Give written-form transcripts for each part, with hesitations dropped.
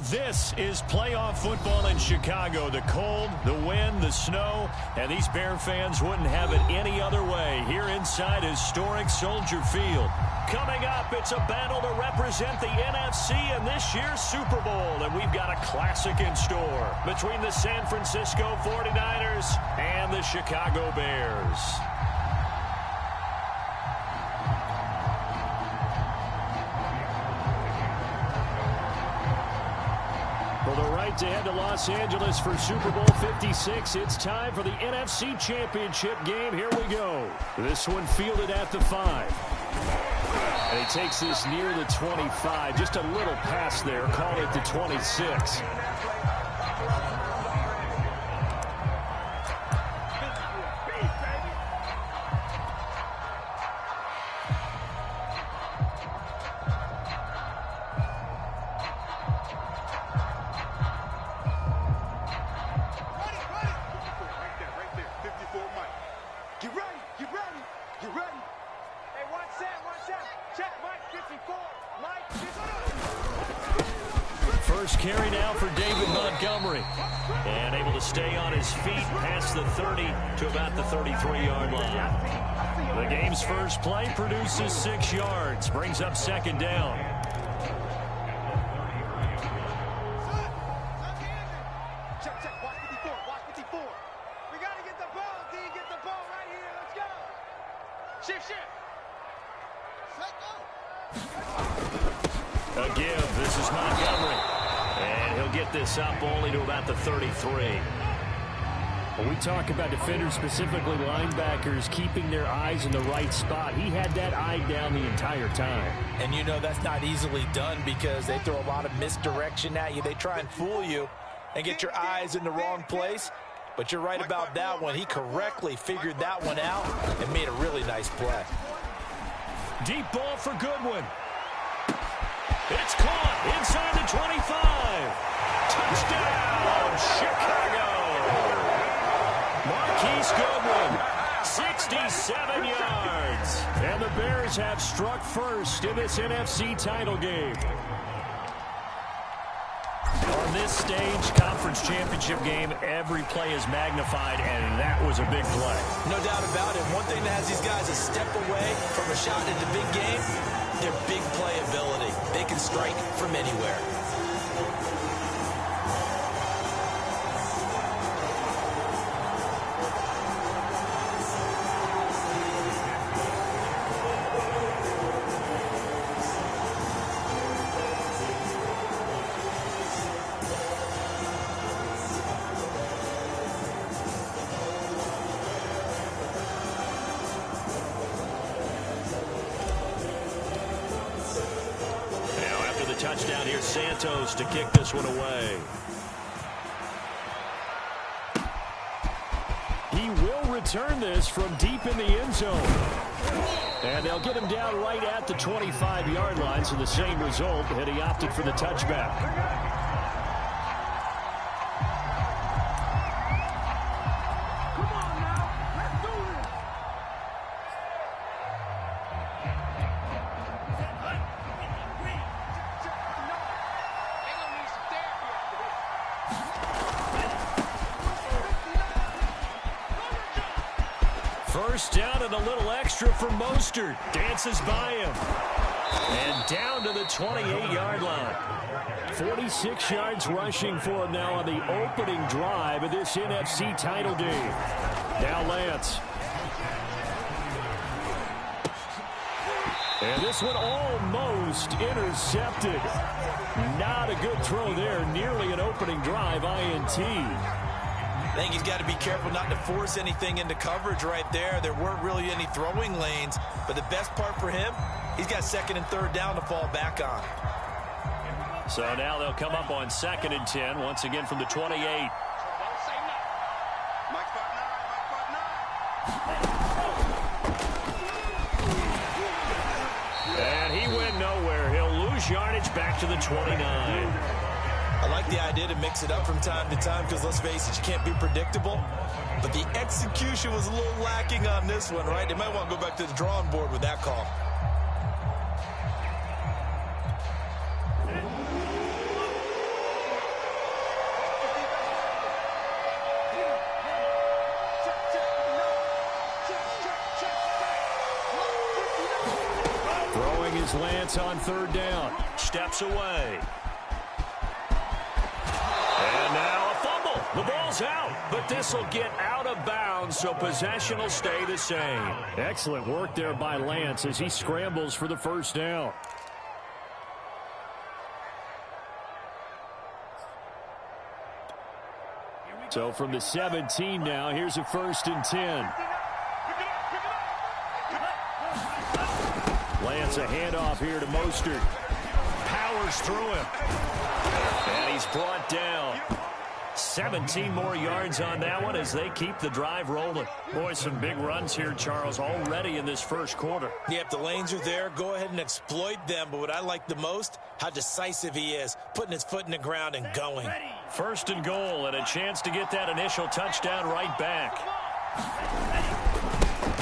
This is playoff football in Chicago. The cold, the wind, the snow, and these Bear fans wouldn't have it any other way here inside historic Soldier Field. Coming up, it's a battle to represent the NFC in this year's Super Bowl, and we've got a classic in store between the San Francisco 49ers and the Chicago Bears. For the right to head to Los Angeles for Super Bowl 56, it's time for the NFC Championship game. Here we go. This one fielded at the 5. And he takes this near the 25. Just a little pass there. Call it the 26. First carry now for David Montgomery. And able to stay on his feet past the 30 to about the 33-yard line. The game's first play produces 6 yards. Brings up second down. Check. Watch 54. Watch 54. We got to get the ball, D. Get the ball right here. Let's go. Shift. A give. This is Montgomery. And he'll get this up only to about the 33. When we talk about defenders, specifically linebackers, keeping their eyes in the right spot, he had that eye down the entire time. And you know that's not easily done because they throw a lot of misdirection at you. They try and fool you and get your eyes in the wrong place. But you're right about that one. He correctly figured that one out and made a really nice play. Deep ball for Goodwin. It's caught inside the 25. Touchdown, Chicago. Marquise Goodwin, 67 yards. And the Bears have struck first in this NFC title game. On this stage, conference championship game, every play is magnified, and that was a big play. No doubt about it. One thing that has these guys a step away from a shot at the big game, their big play ability. They can strike from anywhere. Touchdown here, Santos to kick this one away. He will return this from deep in the end zone. And they'll get him down right at the 25-yard line, so the same result, and he opted for the touchback. First down and a little extra for Mostert. Dances by him. And down to the 28-yard line. 46 yards rushing for him now on the opening drive of this NFC title game. Now Lance. And this one almost intercepted. Not a good throw there. Nearly an opening drive INT. I think he's got to be careful not to force anything into coverage right there. There weren't really any throwing lanes, but the best part for him, he's got second and third down to fall back on. So now they'll come up on 2nd and 10, once again from the 28. And he went nowhere. He'll lose yardage back to the 29. I like the idea to mix it up from time to time because, let's face it, you can't be predictable. But the execution was a little lacking on this one, right? They might want to go back to the drawing board with that call. Here's Lance on third down. Steps away. And now a fumble. The ball's out, but this will get out of bounds, so possession will stay the same. Excellent work there by Lance as he scrambles for the first down. So from the 17 now, here's a 1st and 10. Lance a handoff here to Mostert. Powers through him. And he's brought down. 17 more yards on that one as they keep the drive rolling. Boy, some big runs here, Charles, already in this first quarter. Yeah, if the lanes are there, go ahead and exploit them. But what I like the most, how decisive he is, putting his foot in the ground and going. 1st and goal, and a chance to get that initial touchdown right back.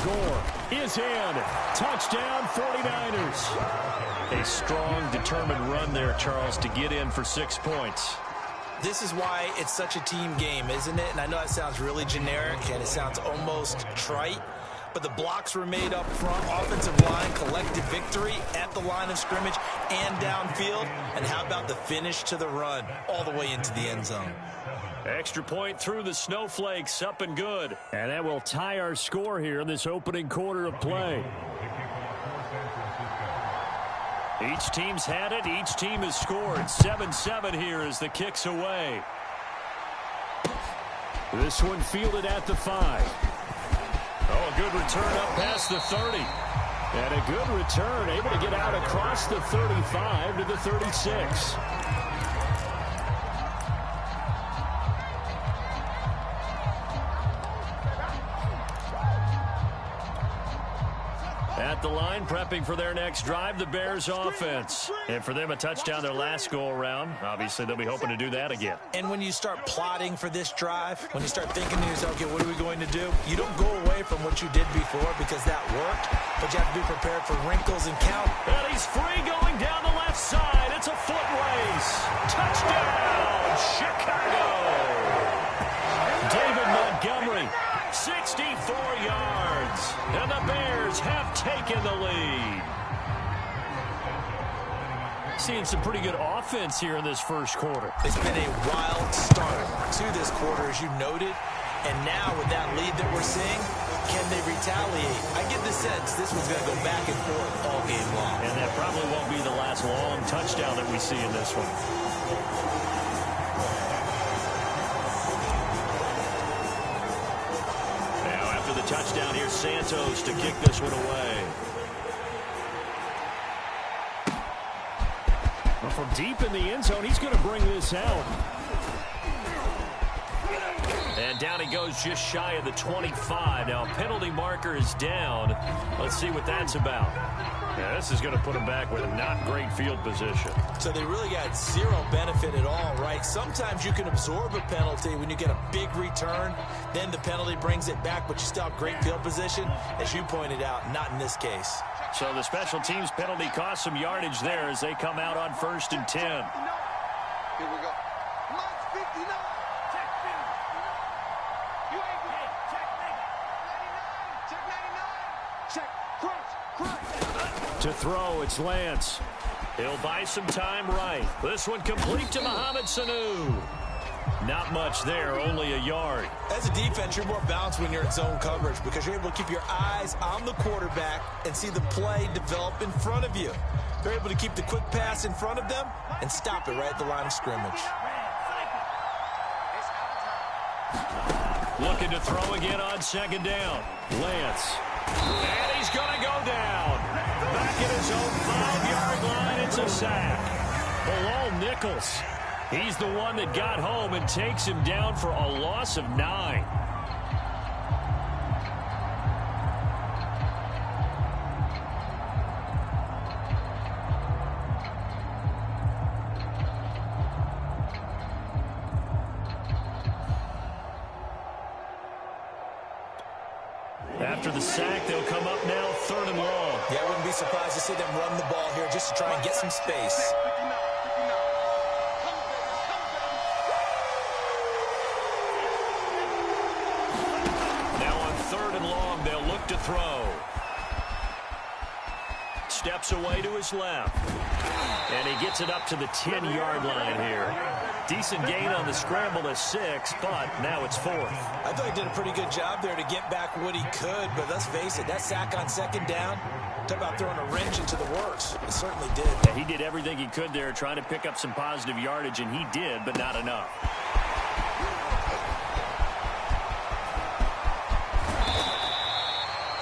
Gore is in. Touchdown, 49ers. A strong, determined run there, Charles, to get in for 6 points. This is why it's such a team game, isn't it? And I know that sounds really generic and it sounds almost trite, but the blocks were made up front. Offensive line, collective victory at the line of scrimmage and downfield. And how about the finish to the run all the way into the end zone? Extra point through the snowflakes, up and good. And that will tie our score here in this opening quarter of play. Each team's had it. Each team has scored. 7-7 here as the kick's away. This one fielded at the 5. Oh, a good return up past the 30. And a good return, able to get out across the 35 to the 36. At the line, prepping for their next drive, the Bears offense. And for them, a touchdown their last go-around. Obviously, they'll be hoping to do that again. And when you start plotting for this drive, when you start thinking to yourself, okay, what are we going to do? You don't go away from what you did before because that worked, but you have to be prepared for wrinkles and count. And he's free going down the left side. It's a foot race. Touchdown, Chicago. David Montgomery, 64 yards. And the Bears have taken the lead. Seeing some pretty good offense here in this first quarter. It's been a wild start to this quarter, as you noted. And now with that lead that we're seeing, can they retaliate? I get the sense this one's going to go back and forth all game long. And that probably won't be the last long touchdown that we see in this one. The touchdown here, Santos to kick this one away. Well, from deep in the end zone, he's going to bring this out. And down he goes just shy of the 25. Now, penalty marker is down. Let's see what that's about. Yeah, this is going to put him back with a not great field position. So they really got zero benefit at all, right? Sometimes you can absorb a penalty when you get a big return. Then the penalty brings it back, but you still have great field position. As you pointed out, not in this case. So the special teams penalty cost some yardage there as they come out on 1st and 10. Here we go. March 59. Check 50. You ain't good. Check 99. Check 99. Check crunch. To throw, it's Lance. He'll buy some time right. This one complete to Mohamed Sanu. Not much there, only a yard. As a defense, you're more balanced when you're in zone coverage because you're able to keep your eyes on the quarterback and see the play develop in front of you. They're able to keep the quick pass in front of them and stop it right at the line of scrimmage. Looking to throw again on 2nd down. Lance. And he's going to go down. Back at his own 5-yard line, it's a sack. Bilal Nichols. He's the one that got home and takes him down for a loss of 9. After the sack, they'll come up now 3rd and long. Yeah, I wouldn't be surprised to see them run the ball here just to try and get some space. Now on 3rd and long, they'll look to throw. steps away to his left. And he gets it up to the 10-yard line here. Decent gain on the scramble to 6, but now it's 4th. I thought he did a pretty good job there to get back what he could, but let's face it, that sack on 2nd down, talk about throwing a wrench into the works. It certainly did. Yeah, he did everything he could there, trying to pick up some positive yardage, and he did, but not enough.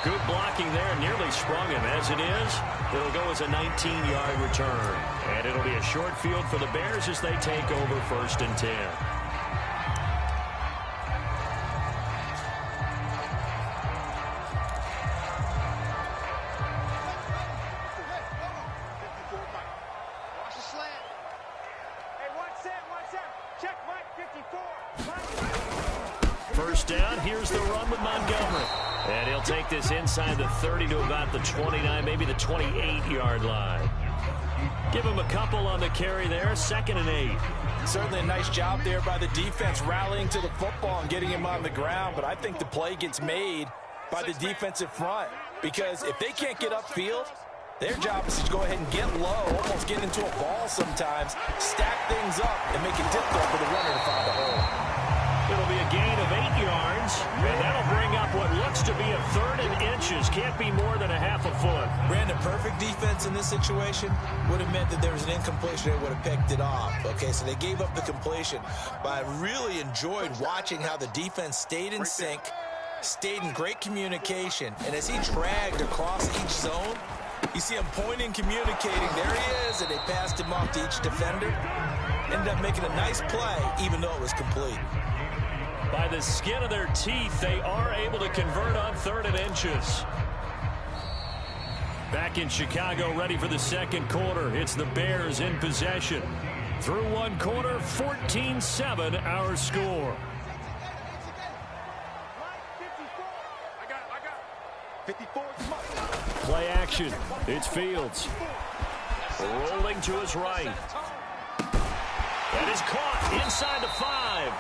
Good blocking there, nearly sprung him. As it is, it'll go as a 19-yard return. And it'll be a short field for the Bears as they take over 1st and 10. Watch the slant. Hey, one set. Check, Mike, 54. 1st down, here's the run with Montgomery. And he'll take this inside the 30 to about the 29, maybe the 28-yard line. Give him a couple on the carry there, 2nd and 8. Certainly a nice job there by the defense rallying to the football and getting him on the ground, but I think the play gets made by the defensive front because if they can't get upfield, their job is to go ahead and get low, almost get into a ball sometimes, stack things up, and make it difficult for the runner to find a hole. It'll be a gain of 8 yards, and that'll bring up what looks to be a 3rd and inches. Can't be more than a half a foot. Brandon, perfect defense in this situation would have meant that there was an incompletion. They would have picked it off. Okay, so they gave up the completion. But I really enjoyed watching how the defense stayed in sync, stayed in great communication, and as he dragged across each zone, you see him pointing, communicating. There he is, and they passed him off to each defender. Ended up making a nice play, even though it was complete. By the skin of their teeth, they are able to convert on 3rd and inches. Back in Chicago, ready for the 2nd quarter. It's the Bears in possession. Through 1 quarter, 14-7 our score. I got 54. Play action. It's Fields. Rolling to his right. That is caught inside the 5.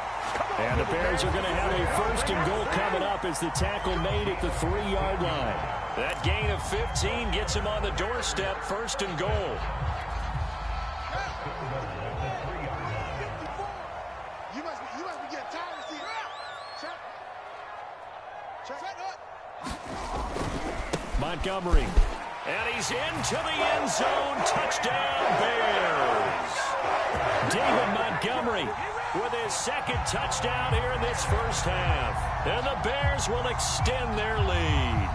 And the Bears are going to have a 1st and goal coming up as the tackle made at the 3-yard line. That gain of 15 gets him on the doorstep, 1st and goal. You must be getting tired of seeing Check. Montgomery. And he's into the end zone. Touchdown, Bears. David Montgomery with his 2nd touchdown here in this 1st half. And the Bears will extend their lead.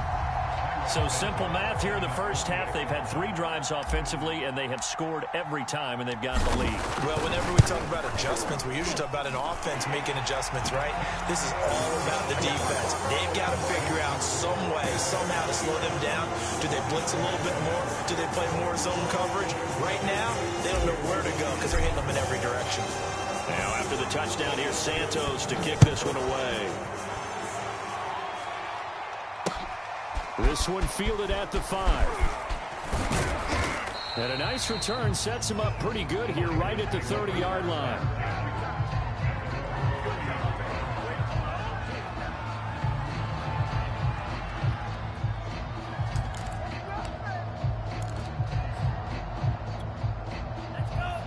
So simple math here in the 1st half. They've had 3 drives offensively, and they have scored every time, and they've got the lead. Well, whenever we talk about adjustments, we usually talk about an offense making adjustments, right? This is all about the defense. They've got to figure out some way, somehow to slow them down. Do they blitz a little bit more? Do they play more zone coverage? Right now, they don't know where to go because they're hitting them in every direction. Now, after the touchdown, here's Santos to kick this one away. This one fielded at the 5. And a nice return sets him up pretty good here right at the 30-yard line.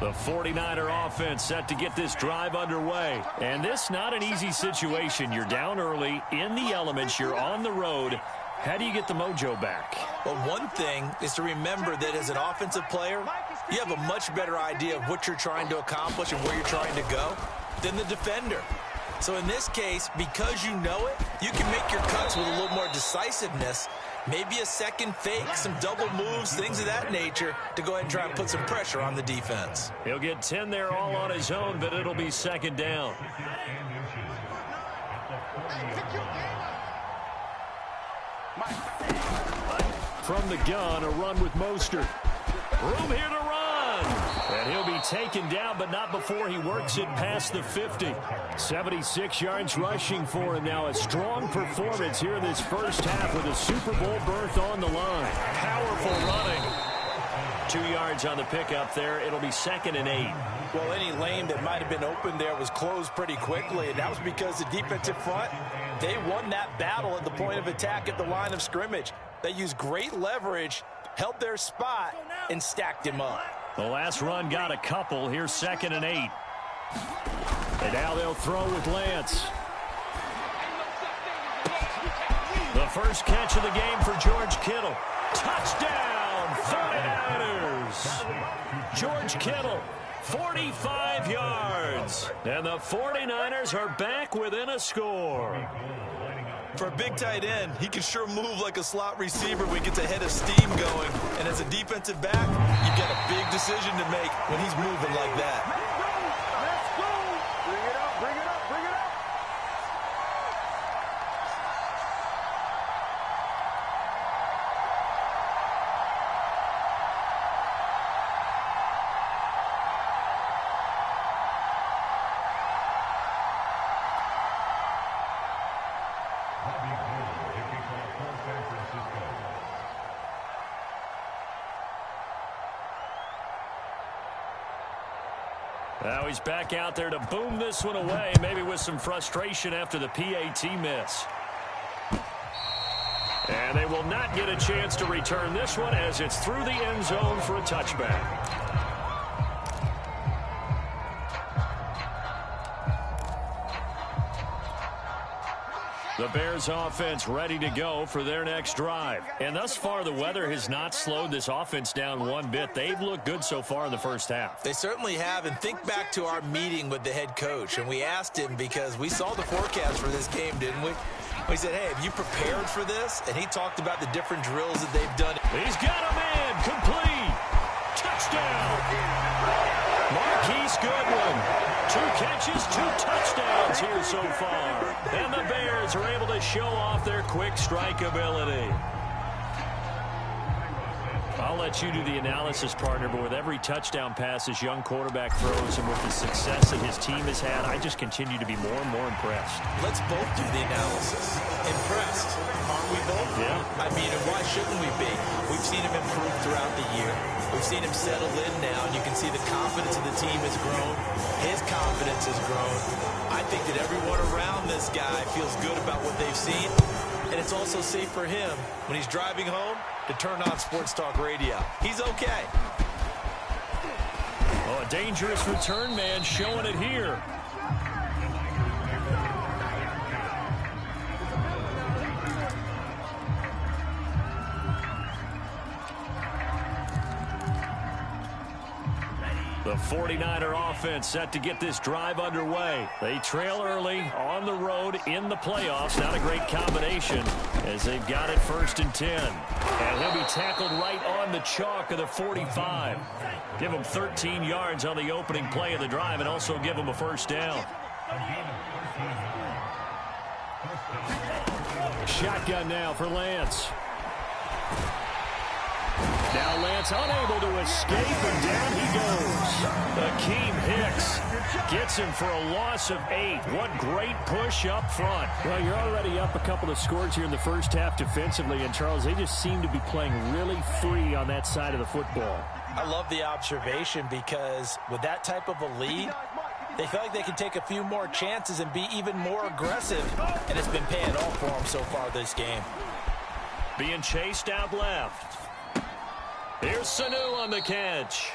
The 49er offense set to get this drive underway. And this not an easy situation. You're down early, in the elements, you're on the road. How do you get the mojo back? Well, one thing is to remember that as an offensive player, you have a much better idea of what you're trying to accomplish and where you're trying to go than the defender. So in this case, because you know it, you can make your cuts with a little more decisiveness, maybe a second fake, some double moves, things of that nature, to go ahead and try and put some pressure on the defense. He'll get 10 there all on his own, but it'll be 2nd down. From the gun, a run with Mostert. Room here to run. And he'll be taken down, but not before he works it past the 50. 76 yards rushing for him now. A strong performance here in this 1st half with a Super Bowl berth on the line. Powerful running. 2 yards on the pickup there. It'll be 2nd and 8. Well, any lane that might have been open there was closed pretty quickly, and that was because the defensive front, they won that battle at the point of attack at the line of scrimmage. They used great leverage held their spot, and stacked him up. The last run got a couple. Here's 2nd and 8. And now they'll throw with Lance. The first catch of the game for George Kittle. Touchdown, 49ers. George Kittle, 45 yards. And the 49ers are back within a score. For a big tight end, he can sure move like a slot receiver when he gets a head of steam going. And as a defensive back, you've got a big decision to make when he's moving like that. Let's go. Bring it up, bring it up, bring it up. Now he's back out there to boom this one away, maybe with some frustration after the PAT miss. And they will not get a chance to return this one as it's through the end zone for a touchback. The Bears offense ready to go for their next drive. And thus far, the weather has not slowed this offense down one bit. They've looked good so far in the first half. They certainly have. And think back to our meeting with the head coach. And we asked him because we saw the forecast for this game, didn't we? We said, hey, have you prepared for this? And he talked about the different drills that they've done. He's got a man. Complete. Touchdown. Marquise Goodwin. 2 catches, 2 touchdowns here so far. And the Bears are able to show off their quick strike ability. I'll let you do the analysis, partner, but with every touchdown pass this young quarterback throws and with the success that his team has had, I just continue to be more and more impressed. Let's both do the analysis. Impressed. Aren't we both? Yeah. I mean, and why shouldn't we be? We've seen him improve throughout the year. We've seen him settle in now, and you can see the confidence of the team has grown. His confidence has grown. I think that everyone around this guy feels good about what they've seen, and it's also safe for him when he's driving home to turn on Sports Talk Radio. He's okay. Oh, a dangerous return man showing it here. The 49er offense set to get this drive underway. They trail early on the road in the playoffs. Not a great combination as they've got it 1st and 10. And he'll be tackled right on the chalk of the 45. Give him 13 yards on the opening play of the drive and also give him a 1st down. Shotgun now for Lance. Now Lance unable to escape, and down he goes. Akeem Hicks gets him for a loss of 8. What great push up front. Well, you're already up a couple of scores here in the first half defensively, and Charles, they just seem to be playing really free on that side of the football. I love the observation because with that type of a lead, they feel like they can take a few more chances and be even more aggressive, and it's been paying off for them so far this game. Being chased out left. Here's Sanu on the catch.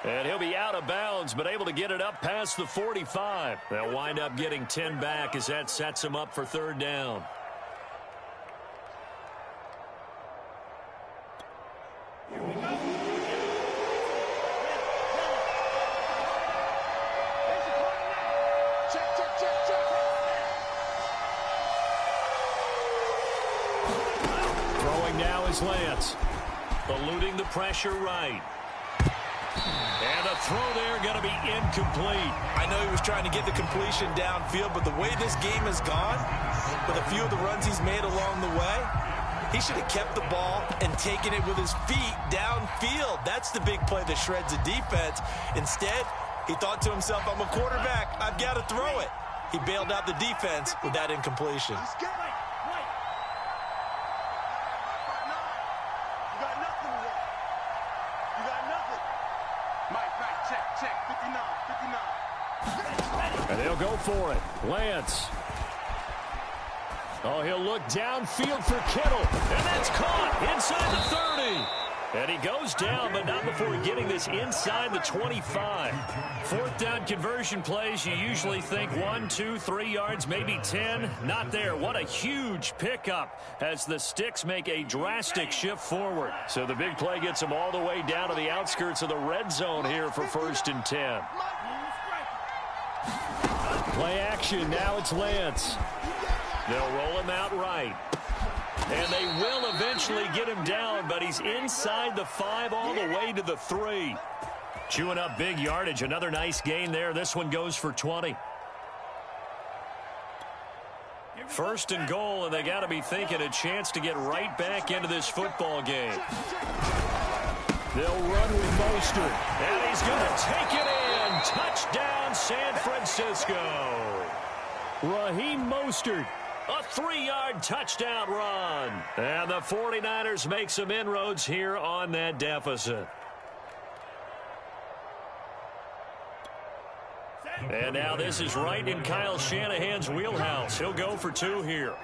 And he'll be out of bounds, but able to get it up past the 45. They'll wind up getting 10 back as that sets them up for 3rd down. Throwing now is Lance. Eluding the pressure right. And a throw there going to be incomplete. I know he was trying to get the completion downfield, but the way this game has gone, with a few of the runs he's made along the way, he should have kept the ball and taken it with his feet downfield. That's the big play that shreds the defense. Instead, he thought to himself, I'm a quarterback. I've got to throw it. He bailed out the defense with that incompletion. And they'll go for it. Lance. Oh, he'll look downfield for Kittle. And that's caught inside the 30. And he goes down, but not before getting this inside the 25. Fourth down conversion plays, you usually think 1, 2, 3 yards, maybe 10. Not there. What a huge pickup as the Sticks make a drastic shift forward. So the big play gets them all the way down to the outskirts of the red zone here for 1st and 10. Play action. Now it's Lance. They'll roll him out right. And they will eventually get him down, but he's inside the 5 all the way to the 3. Chewing up big yardage. Another nice gain there. This one goes for 20. 1st and goal, and they got to be thinking a chance to get right back into this football game. They'll run with Mostert, and he's going to take it in. Touchdown, San Francisco. Raheem Mostert. A 3-yard touchdown run. And the 49ers make some inroads here on that deficit. And now this is right in Kyle Shanahan's wheelhouse. He'll go for 2 here.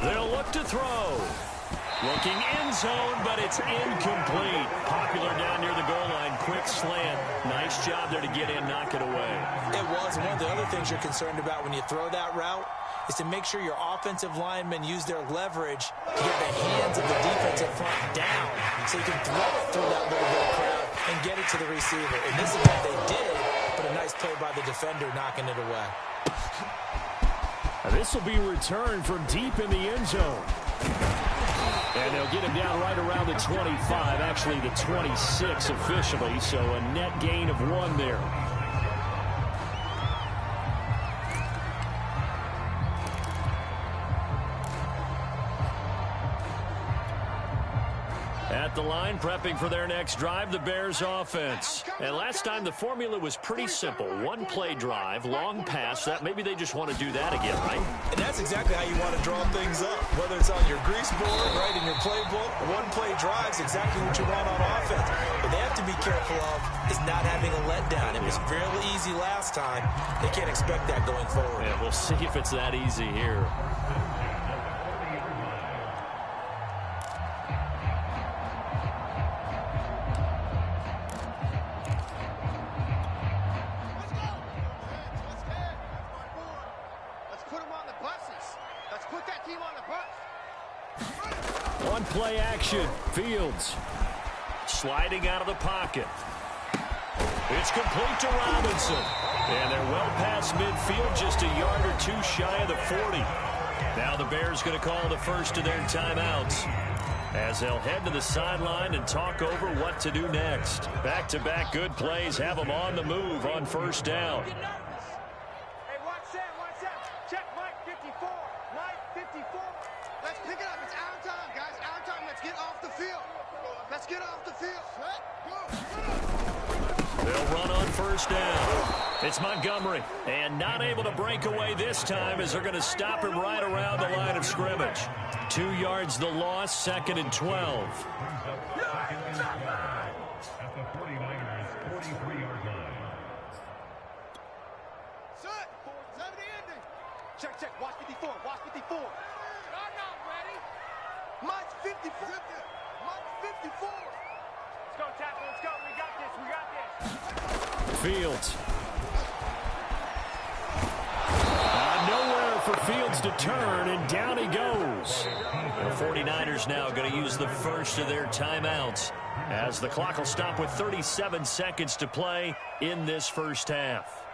They'll look to throw. Looking end zone, but it's incomplete. Popular down near the goal line. Quick slant. Nice job there to get in, knock it away. It was. One of the other things you're concerned about when you throw that route is to make sure your offensive linemen use their leverage to get the hands of the defensive front down so you can throw it through that little bit of crowd and get it to the receiver. In this event, they did, but a nice play by the defender knocking it away. This will be returned from deep in the end zone. And they'll get him down right around the 25, actually the 26 officially, so a net gain of 1 there. At the line, prepping for their next drive, the Bears offense. And last time the formula was pretty simple. 1-play drive, long pass. That maybe they just want to do that again, right? And that's exactly how you want to draw things up. Whether it's on your grease board, right, in your playbook, 1-play drive is exactly what you want on offense. What they have to be careful of is not having a letdown. It was fairly easy last time. They can't expect that going forward. Yeah, we'll see if it's that easy here. Play action. Fields. Sliding out of the pocket. It's complete to Robinson. And they're well past midfield, just a yard or 2 shy of the 40. Now the Bears going to call the first of their timeouts as they'll head to the sideline and talk over what to do next. Back-to-back good plays have them on the move on 1st down. Hey, watch that. Check Mike 54. Mike 54. Let's pick it up. It's our time, guys. Our time. Let's get off the field. Let's get off the field. They'll run on 1st down. It's Montgomery. And not able to break away this time as they're going to stop him right around the line of scrimmage. 2 yards the loss, 2nd and 12. At the 49ers, 43-yard line. Set. 70 ending. Check. Watch 54. Watch 54. I'm not ready. Mike's 54. Mike's 54. Let's go, tackle. Let's go. We got this. Fields. Nowhere for Fields to turn, and down he goes. The 49ers now going to use the first of their timeouts as the clock will stop with 37 seconds to play in this first half.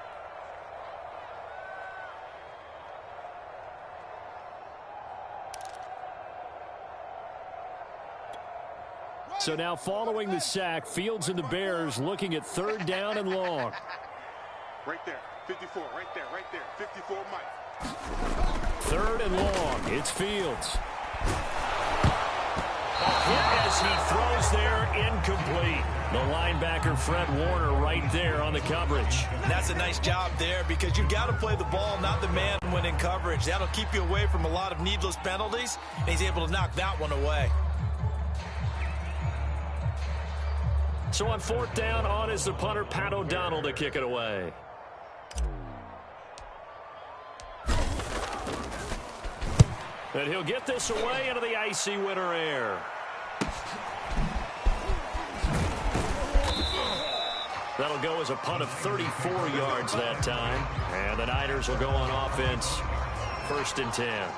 So now following the sack, Fields and the Bears looking at 3rd down and long. Right there. 54. Right there. 54 Mike. 3rd and long. It's Fields. A hit as he throws there, incomplete. The linebacker, Fred Warner, right there on the coverage. And that's a nice job there because you've got to play the ball, not the man when in coverage. That'll keep you away from a lot of needless penalties, and he's able to knock that one away. So on 4th down, on is the punter, Pat O'Donnell, to kick it away. And he'll get this away into the icy winter air. That'll go as a punt of 34 yards that time. And the Niners will go on offense, 1st and 10.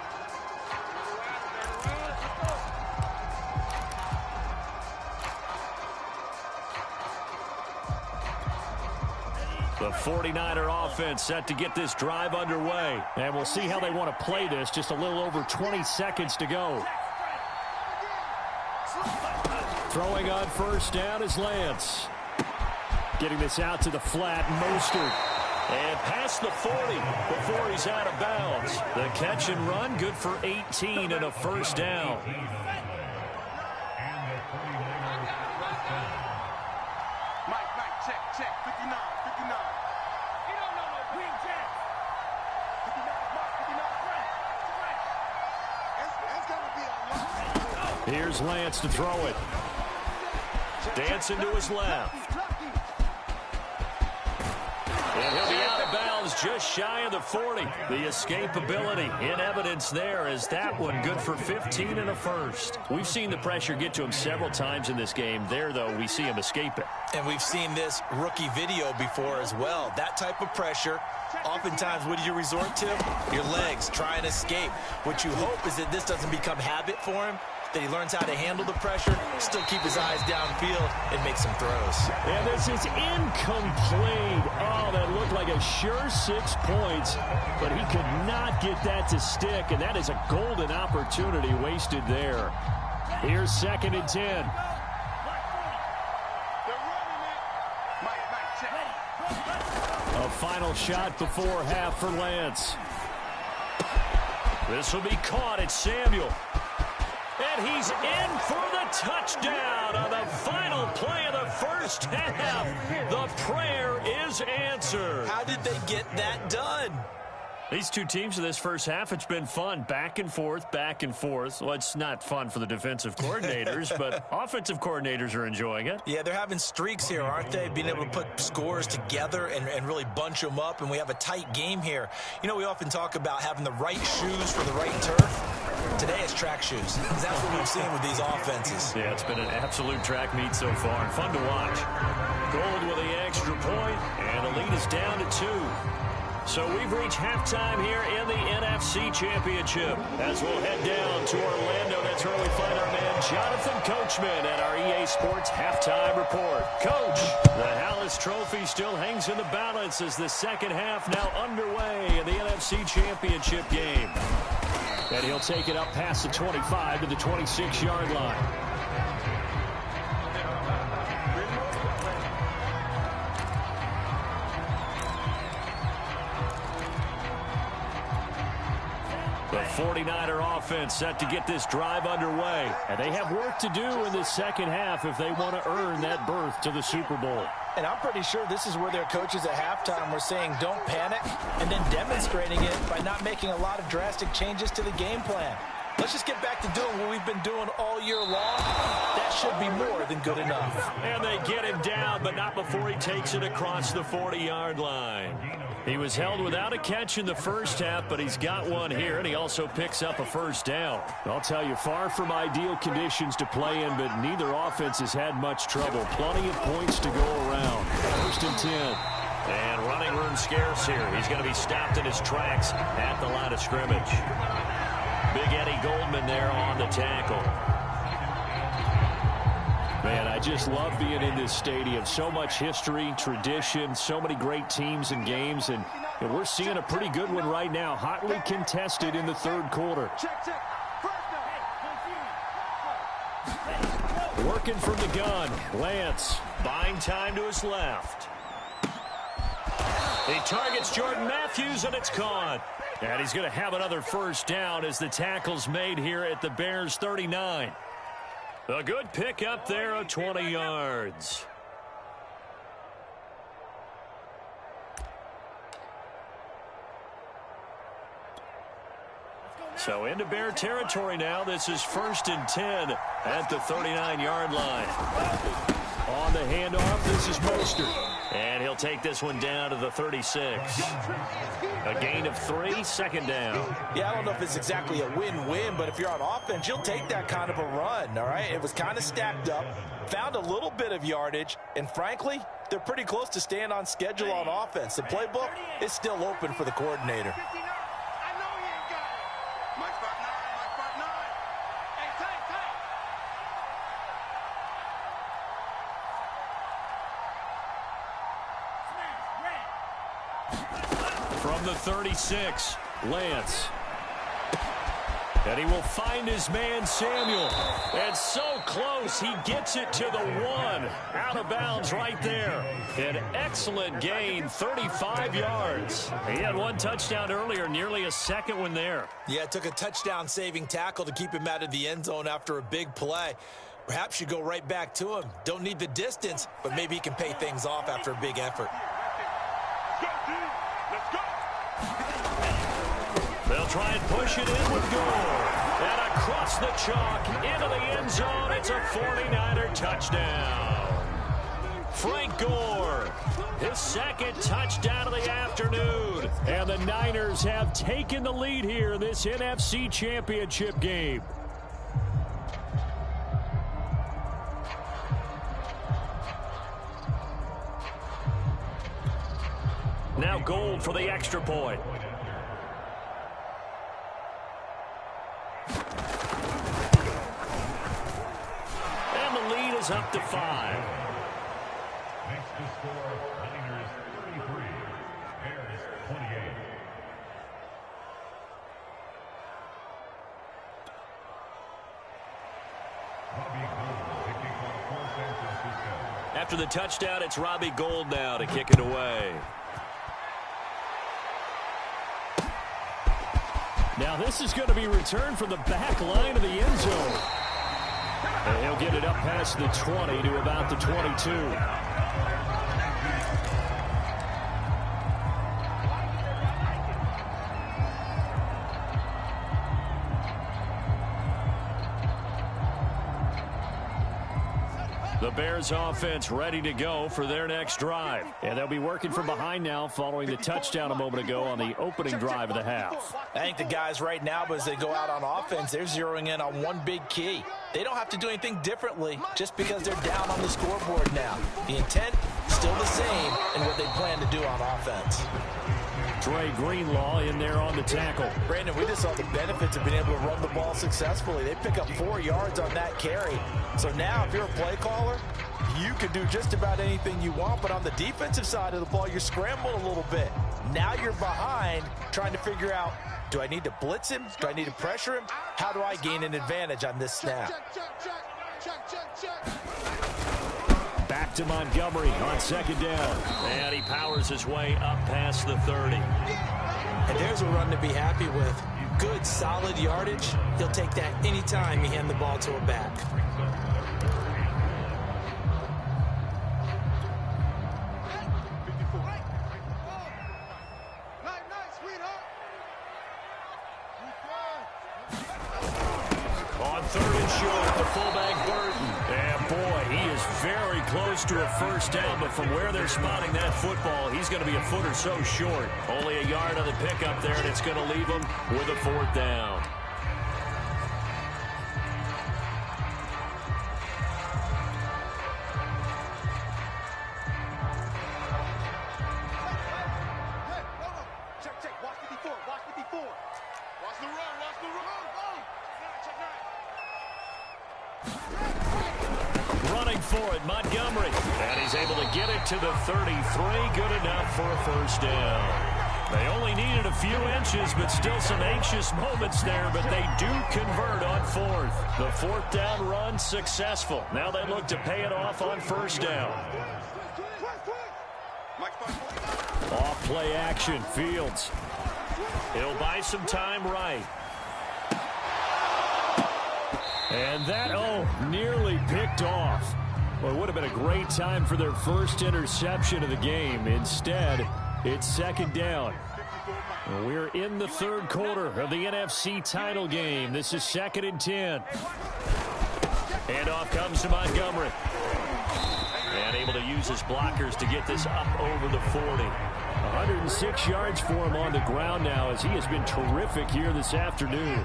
The 49er offense set to get this drive underway. And we'll see how they want to play this. Just a little over 20 seconds to go. Throwing on 1st down is Lance. Getting this out to the flat, Mostert. And past the 40 before he's out of bounds. The catch and run, good for 18 and a 1st down. Mike, check, 59. Here's Lance to throw it. Dancing to his left. And he'll be out of bounds just shy of the 40. The escapability in evidence there as that one good for 15 and a 1st. We've seen the pressure get to him several times in this game. There, though, we see him escape it. And we've seen this rookie video before as well. That type of pressure, oftentimes, what do you resort to? Your legs, try and escape. What you hope is that this doesn't become habit for him, that he learns how to handle the pressure, still keep his eyes downfield, and make some throws. And this is incomplete. Oh, that looked like a sure 6 points, but he could not get that to stick, and that is a golden opportunity wasted there. Here's 2nd and 10. A final shot before half for Lance. This will be caught at Samuel. And he's in for the touchdown on the final play of the 1st half. The prayer is answered. How did they get that done? These two teams in this 1st half, it's been fun. Back and forth, back and forth. Well, it's not fun for the defensive coordinators, but offensive coordinators are enjoying it. Yeah, they're having streaks here, aren't they? Being able to put scores together and really bunch them up, and we have a tight game here. You know, we often talk about having the right shoes for the right turf. Today it's track shoes, because that's what we've seen with these offenses. Yeah, it's been an absolute track meet so far, and fun to watch. Gold with the extra point, and the lead is down to 2. So we've reached halftime here in the NFC Championship. As we'll head down to Orlando, that's where we find our man Jonathan Coachman at our EA Sports Halftime Report. Coach, the Hallis Trophy still hangs in the balance as the 2nd half now underway in the NFC Championship game. And he'll take it up past the 25 to the 26-yard line. The 49er offense set to get this drive underway. And they have work to do in the 2nd half if they want to earn that berth to the Super Bowl. And I'm pretty sure this is where their coaches at halftime were saying don't panic, and then demonstrating it by not making a lot of drastic changes to the game plan. Let's just get back to doing what we've been doing all year long. That should be more than good enough. And they get him down, but not before he takes it across the 40-yard line. He was held without a catch in the 1st half, but he's got one here, and he also picks up a 1st down. I'll tell you, far from ideal conditions to play in, but neither offense has had much trouble. Plenty of points to go around. 1st and 10. And running room scarce here. He's going to be stopped in his tracks at the line of scrimmage. Big Eddie Goldman there on the tackle. Man, I just love being in this stadium. So much history, tradition, so many great teams and games, and we're seeing a pretty good one right now. Hotly contested in the 3rd quarter. Working from the gun, Lance. Buying time to his left. He targets Jordan Matthews, and it's caught. And he's going to have another 1st down as the tackle's made here at the Bears' 39. A good pickup there of 20 yards. So into Bear territory now. This is 1st and 10 at the 39-yard line. On the handoff, this is Mostert. And he'll take this one down to the 36. A gain of 3, 2nd down. Yeah, I don't know if it's exactly a win-win, but if you're on offense, you'll take that kind of a run, all right? It was kind of stacked up, found a little bit of yardage, and frankly, they're pretty close to staying on schedule on offense. The playbook is still open for the coordinator. From the 36, Lance. And he will find his man, Samuel. And so close, he gets it to the 1. Out of bounds right there. An excellent gain, 35 yards. He had 1 touchdown earlier, nearly a 2nd one there. Yeah, it took a touchdown-saving tackle to keep him out of the end zone after a big play. Perhaps you go right back to him. Don't need the distance, but maybe he can pay things off after a big effort. They'll try and push it in with Gore. And across the chalk into the end zone. It's a 49er touchdown. Frank Gore, his 2nd touchdown of the afternoon. And the Niners have taken the lead here in this NFC Championship game. Now Gold for the extra point. And the lead is up to 5. Next to score, Niners 33, Bears 28. Robbie Gould kicking for San Francisco. After the touchdown, it's Robbie Gould now to kick it away. Now this is going to be returned from the back line of the end zone. And he'll get it up past the 20 to about the 22. The Bears offense ready to go for their next drive. And they'll be working from behind now following the touchdown a moment ago on the opening drive of the half. I think the guys right now, as they go out on offense, they're zeroing in on one big key. They don't have to do anything differently just because they're down on the scoreboard now. The intent still the same in what they plan to do on offense. Trey Greenlaw in there on the tackle. Brandon, we just saw the benefits of being able to run the ball successfully. They pick up 4 yards on that carry. So now if you're a play caller, you can do just about anything you want. But on the defensive side of the ball, you're scrambling a little bit. Now you're behind trying to figure out, do I need to blitz him? Do I need to pressure him? How do I gain an advantage on this snap? Back to Montgomery on 2nd down. And he powers his way up past the 30. And there's a run to be happy with. Good, solid yardage. He'll take that anytime you hand the ball to a back. On 3rd and short, the fullback Burton. And boy, he is very close to a first down, but from where they're spotting that football, he's going to be a foot or so short. Only a yard on the pickup there, and it's going to leave him with a 4th down. Check. Watch 54. Watch 54. Watch the run. Watch the run. Running for it, Montgomery. And he's able to get it to the 33. Good enough for a first down. They only needed a few inches, but still some anxious moments there, but they do convert on 4th. The 4th down run successful. Now they look to pay it off on 1st down. Off play action, Fields. He'll buy some time right. And that, nearly picked off. Well, it would have been a great time for their first interception of the game. Instead, it's 2nd down. We're in the 3rd quarter of the NFC title game. This is 2nd and 10. Handoff comes to Montgomery. And he able to use his blockers to get this up over the 40. 106 yards for him on the ground now as he has been terrific here this afternoon.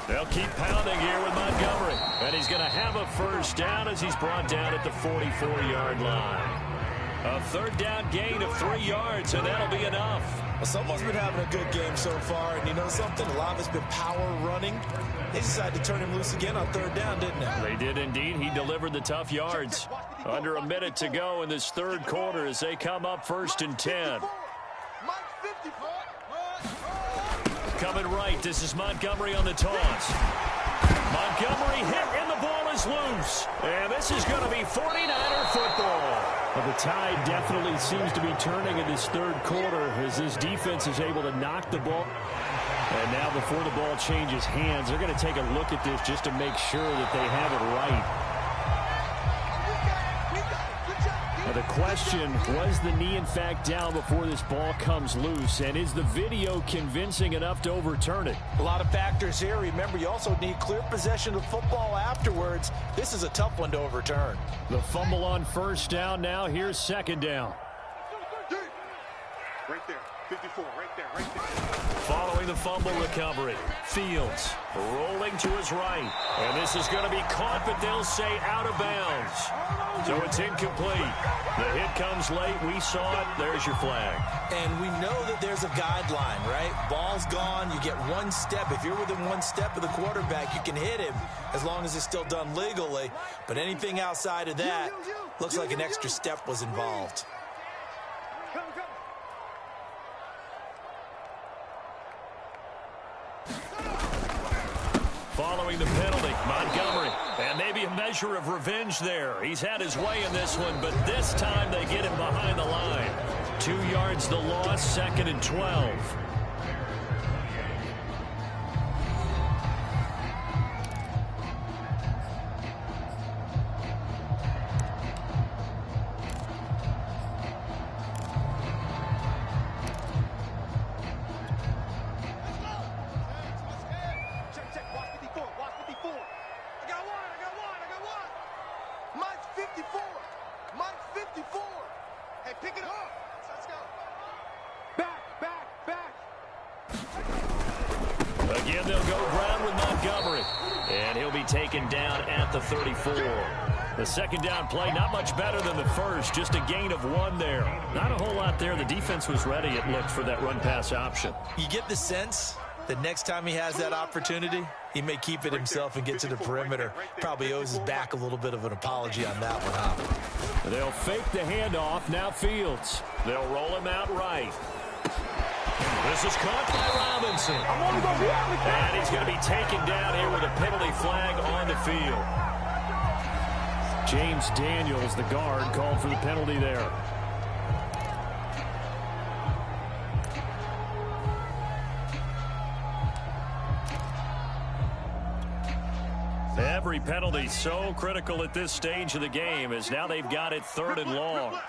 They'll keep pounding here with Montgomery. And he's going to have a first down as he's brought down at the 44-yard line. A third down gain of 3 yards, and that'll be enough. Well, someone's been having a good game so far, and you know something? A lot of it's been power running. They decided to turn him loose again on third down, didn't they? They did indeed. He delivered the tough yards. Under a minute to go in this third quarter as they come up 1st and 10. Coming right, this is Montgomery on the toss. Montgomery hit, and the ball is loose. And this is going to be 49er football. Well, the tide definitely seems to be turning in this third quarter as this defense is able to knock the ball. And now before the ball changes hands, they're going to take a look at this just to make sure that they have it right. Now the question, was the knee in fact down before this ball comes loose? And is the video convincing enough to overturn it? A lot of factors here. Remember, you also need clear possession of football afterwards. This is a tough one to overturn. The fumble on first down now. Here's second down. Right there. 54, right there, right there. Following the fumble recovery, Fields rolling to his right. And this is going to be caught, but they'll say out of bounds. So it's incomplete. The hit comes late. We saw it. There's your flag. And we know that there's a guideline, right? Ball's gone. You get one step. If you're within one step of the quarterback, you can hit him as long as it's still done legally. But anything outside of that looks like an extra step was involved. Following the penalty, Montgomery. And maybe a measure of revenge there. He's had his way in this one, but this time they get him behind the line. 2 yards the loss, 2nd and 12. Again, they'll go ground with Montgomery. And he'll be taken down at the 34. The second down play, not much better than the first. Just a gain of 1 there. Not a whole lot there. The defense was ready, it looked, for that run-pass option. You get the sense that next time he has that opportunity, he may keep it himself and get to the perimeter. Probably owes his back a little bit of an apology on that one, huh? They'll fake the handoff. Now Fields. They'll roll him out right. This is caught by Robinson. And he's going to be taken down here with a penalty flag on the field. James Daniels, the guard, called for the penalty there. Every penalty so critical at this stage of the game as now they've got it 3rd and long.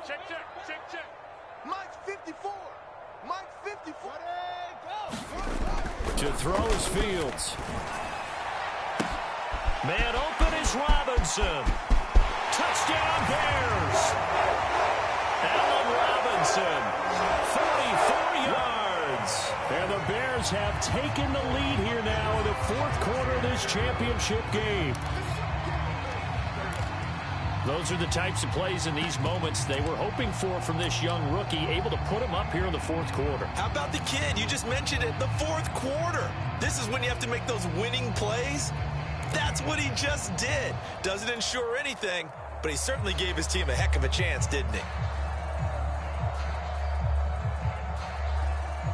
Check. Mike's 54. Mike's 54. To throw is Fields. Man open is Robinson. Touchdown Bears. Allen Robinson, 44 yards. And the Bears have taken the lead here now in the 4th quarter of this championship game. Those are the types of plays in these moments they were hoping for from this young rookie, able to put him up here in the 4th quarter. How about the kid? You just mentioned it, the 4th quarter. This is when you have to make those winning plays. That's what he just did. Doesn't ensure anything, but he certainly gave his team a heck of a chance, didn't he?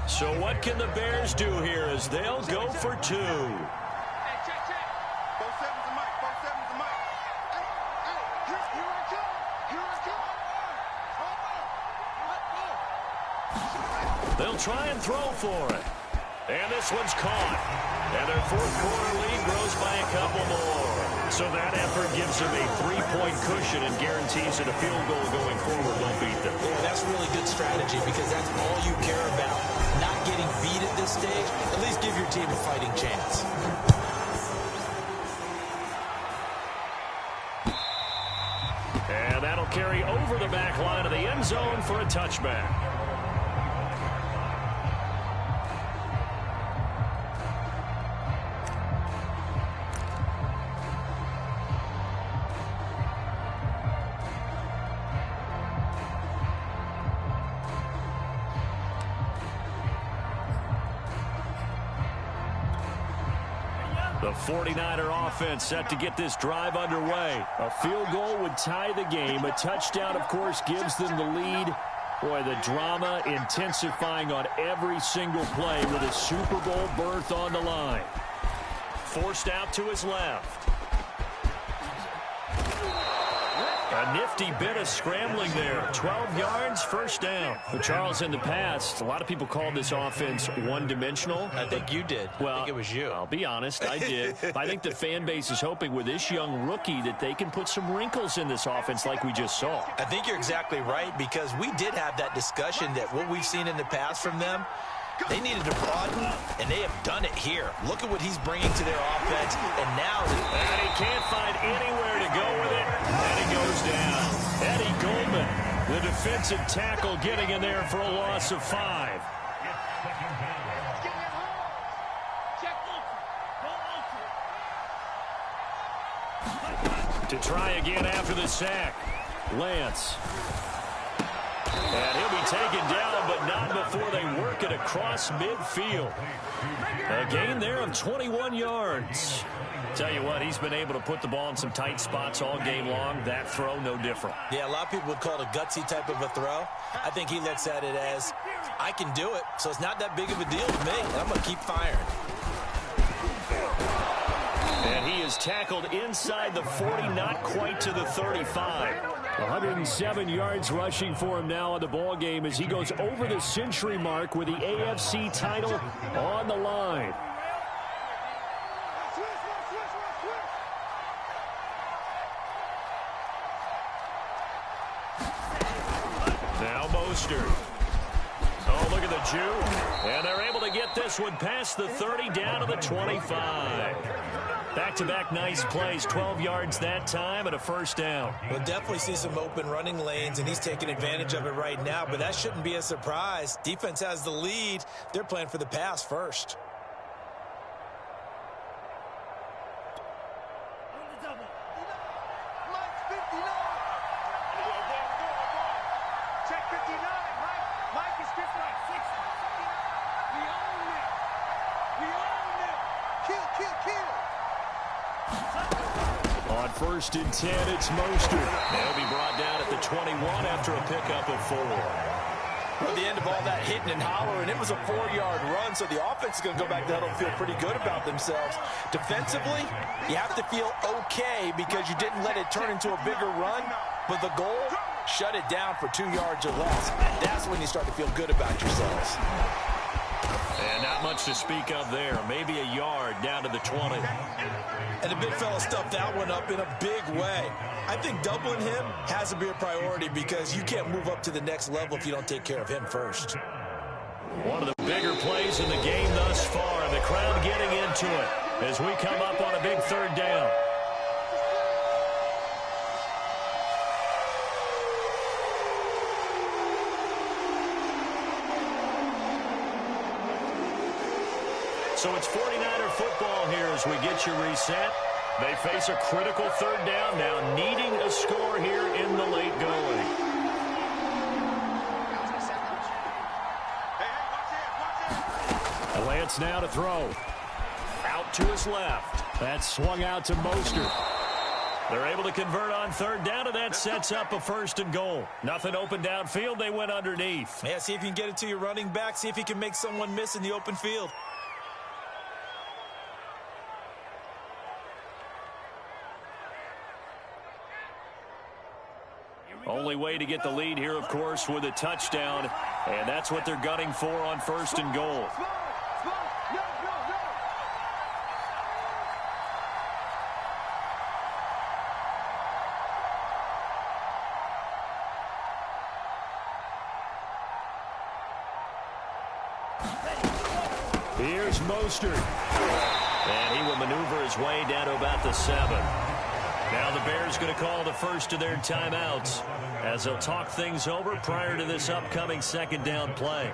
So what can the Bears do here as they'll go for 2? They'll try and throw for it. And this one's caught. And their fourth quarter lead grows by a couple more. So that effort gives them a 3-point cushion and guarantees that a field goal going forward won't beat them. Yeah, that's really good strategy because that's all you care about. Not getting beat at this stage. At least give your team a fighting chance. And that'll carry over the back line of the end zone for a touchback. The 49er offense set to get this drive underway. A field goal would tie the game. A touchdown, of course, gives them the lead. Boy, the drama intensifying on every single play with a Super Bowl berth on the line. Forced out to his left. A nifty bit of scrambling there. 12 yards, first down. But Charles, in the past, a lot of people called this offense one-dimensional. I think you did. Well, I think it was you. I'll be honest, I did. I think the fan base is hoping with this young rookie that they can put some wrinkles in this offense like we just saw. I think you're exactly right because we did have that discussion that what we've seen in the past from them, they needed to broaden, and they have done it here. Look at what he's bringing to their offense, and now... And he can't find anywhere to go with it, and he goes down. Eddie Goldman, the defensive tackle, getting in there for a loss of 5. To try again after the sack, Lance. And he'll be taken down, but not before they work it across midfield. A gain there of 21 yards. Tell you what, he's been able to put the ball in some tight spots all game long. That throw, no different. Yeah, a lot of people would call it a gutsy type of a throw. I think he looks at it as, I can do it, so it's not that big of a deal to me, and I'm going to keep firing. And he is tackled inside the 40, not quite to the 35. 107 yards rushing for him now in the ball game as he goes over the century mark with the AFC title on the line. Now Mostert. Oh, look at the Jew. And they're able to get this one past the 30 down to the 25. Back-to-back nice plays, 12 yards that time and a first down. We'll definitely see some open running lanes, and he's taking advantage of it right now, but that shouldn't be a surprise. Defense has the lead. They're playing for the pass first. On 1st and 10, it's Mostert. They'll be brought down at the 21 after a pickup of 4. At the end of all that hitting and hollering, it was a 4-yard run, so the offense is going to go back to huddle and feel pretty good about themselves. Defensively, you have to feel okay because you didn't let it turn into a bigger run, but the goal, shut it down for 2 yards or less. That's when you start to feel good about yourselves. And not much to speak of there. Maybe a yard down to the 20. And the big fella stuffed that one up in a big way. I think doubling him has to be a priority because you can't move up to the next level if you don't take care of him first. One of the bigger plays in the game thus far. And the crowd getting into it as we come up on a big 3rd down. So it's 49er football here as we get you reset. They face a critical 3rd down now, needing a score here in the late going. Lance now to throw. Out to his left. That's swung out to Mostert. They're able to convert on 3rd down, and that sets up a 1st and goal. Nothing open downfield. They went underneath. Yeah, see if you can get it to your running back. See if you can make someone miss in the open field. Only way to get the lead here, of course, with a touchdown. And that's what they're gunning for on 1st and goal. Here's Mostert. And he will maneuver his way down to about the 7. Now the Bears going to call the first of their timeouts as they'll talk things over prior to this upcoming second down play.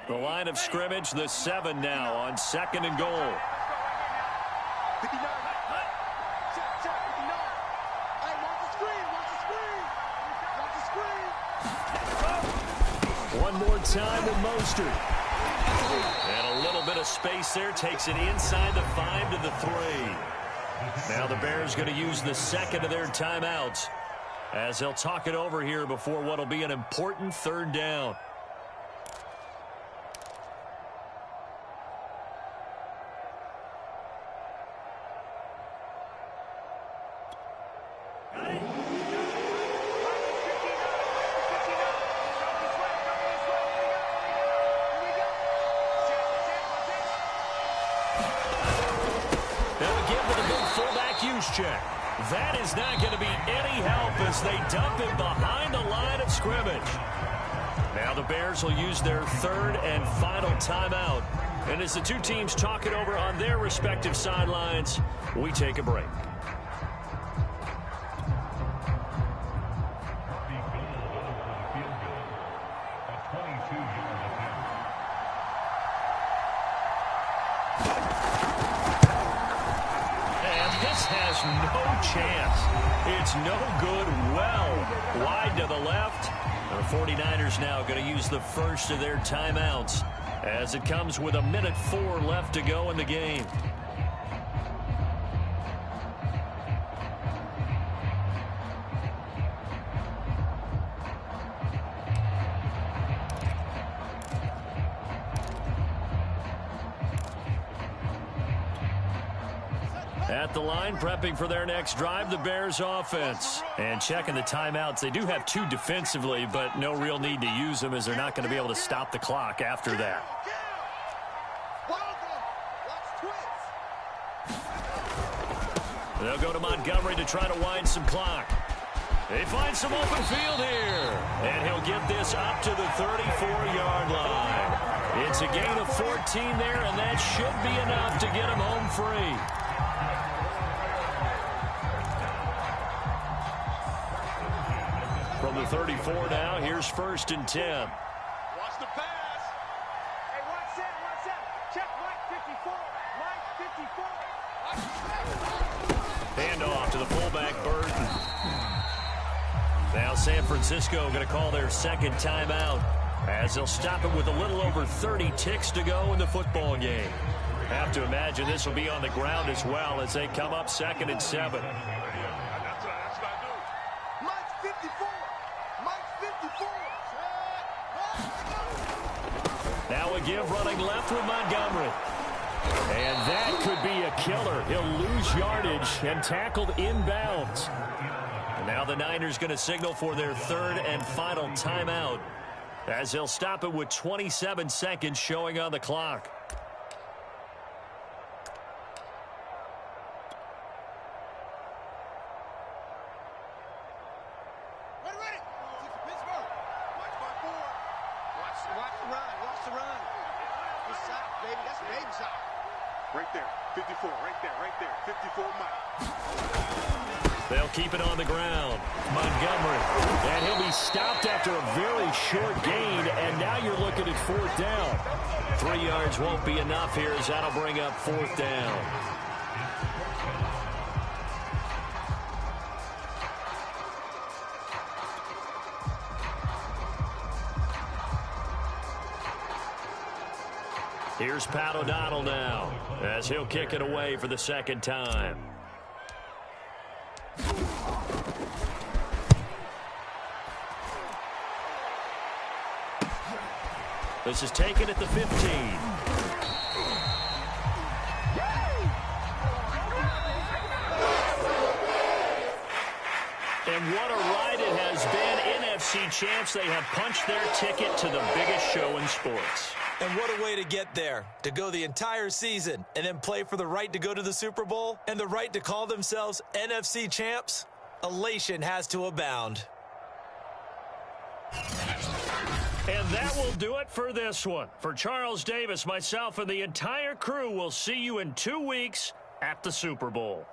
The line of scrimmage, the 7 now on 2nd and goal. 59. Check, 59. Hey, watch the screen. One more time with Mostert. And a little bit of space there. Takes it inside the 5 to the 3. Now the Bears going to use the second of their timeouts as they'll talk it over here before what will be an important 3rd down. Check. That is not going to be any help as they dump it behind the line of scrimmage. Now the Bears will use their 3rd and final timeout. And as the two teams talk it over on their respective sidelines, we take a break. No chance. It's no good. Well wide to the left. The 49ers now going to use the first of their timeouts as it comes with 1:04 left to go in the game. At the line, prepping for their next drive, the Bears offense. And checking the timeouts. They do have 2 defensively, but no real need to use them as they're not going to be able to stop the clock after that. They'll go to Montgomery to try to wind some clock. They find some open field here. And he'll get this up to the 34-yard line. It's a gain of 14 there, and that should be enough to get him home free. From the 34 now, here's 1st and 10. Watch the pass. Hey, watch that. Check Mike 54. Handoff to the fullback, Burton. Now San Francisco going to call their 2nd timeout as they'll stop it with a little over 30 ticks to go in the football game. Have to imagine this will be on the ground as well as they come up 2nd and 7. Now a give running left with Montgomery. And that could be a killer. He'll lose yardage and tackled inbounds. And now the Niners going to signal for their 3rd and final timeout as they'll stop it with 27 seconds showing on the clock. Right there, 54, right there, 54 Mike. They'll keep it on the ground. Montgomery, and he'll be stopped after a very short gain, and now you're looking at 4th down. 3 yards won't be enough here as that'll bring up 4th down. Here's Pat O'Donnell now as he'll kick it away for the 2nd time. This is taken at the 15. NFC champs, they have punched their ticket to the biggest show in sports. And what a way to get there, to go the entire season and then play for the right to go to the Super Bowl and the right to call themselves NFC champs. Elation has to abound. And that will do it for this one. For Charles Davis, myself, and the entire crew, will see you in 2 weeks at the Super Bowl.